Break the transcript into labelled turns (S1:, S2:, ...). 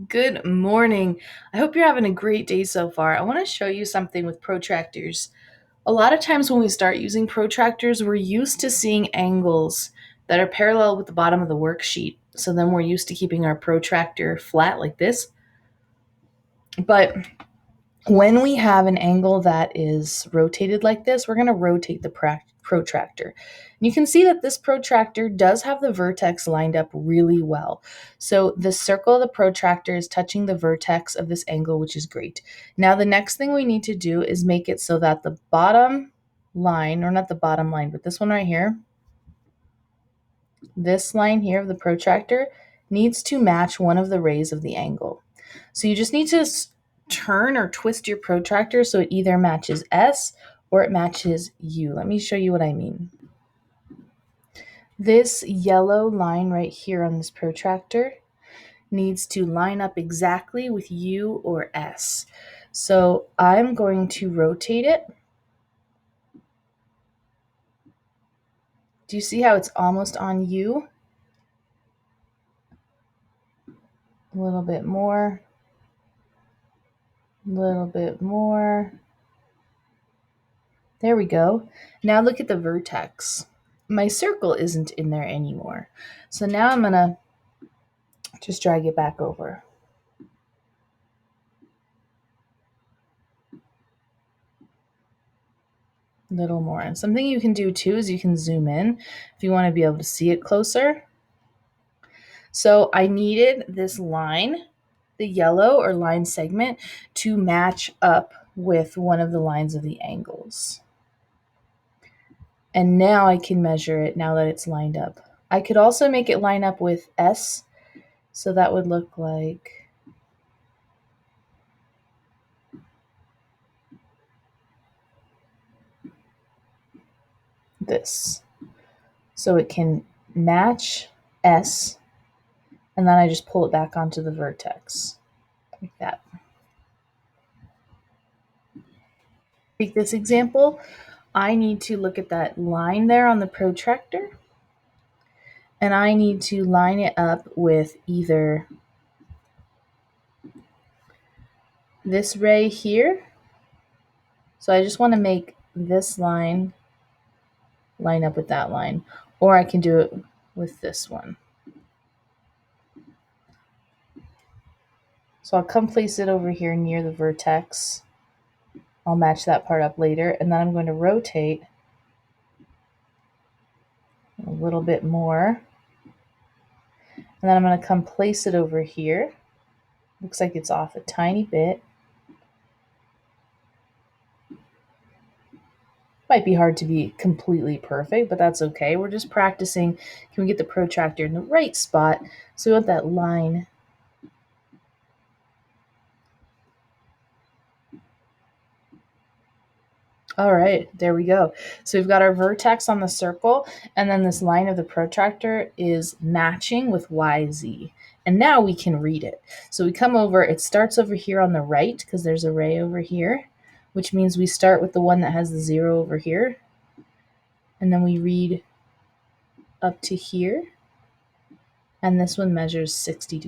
S1: Good morning. I hope you're having a great day so far. I want to show you something with protractors. A lot of times when we start using protractors, we're used to seeing angles that are parallel with the bottom of the worksheet. So then we're used to keeping our protractor flat like this. But when we have an angle that is rotated like this, we're going to rotate the protractor. And you can see that this protractor does have the vertex lined up really well. So the circle of the protractor is touching the vertex of this angle, which is great. Now the next thing we need to do is make it so that the bottom line, or not the bottom line, but this one right here, this line here of the protractor needs to match one of the rays of the angle. So you just need to turn or twist your protractor so it either matches S or it matches U. Let me show you what I mean. This yellow line right here on this protractor needs to line up exactly with U or S. So I'm going to rotate it. Do you see how it's almost on U? A little bit more. A little bit more. There we go. Now look at the vertex. My circle isn't in there anymore. So now I'm going to just drag it back over. A little more. And something you can do too is you can zoom in if you want to be able to see it closer. So I needed this line, the yellow or line segment, to match up with one of the lines of the angles. And now I can measure it now that it's lined up. I could also make it line up with S. So that would look like this. So it can match S, and then I just pull it back onto the vertex, like that. Take this example. I need to look at that line there on the protractor, and I need to line it up with either this ray here. So I just want to make this line line up with that line, or I can do it with this one. So I'll come place it over here near the vertex. I'll match that part up later, and then I'm going to rotate a little bit more. And then I'm going to come place it over here. Looks like it's off a tiny bit. Might be hard to be completely perfect, but that's okay. We're just practicing. Can we get the protractor in the right spot? So we want that line. All right, there we go. So we've got our vertex on the circle, and then this line of the protractor is matching with YZ. And now we can read it. So we come over, it starts over here on the right because there's a ray over here, which means we start with the one that has the 0 over here. And then we read up to here. And this one measures 60 degrees.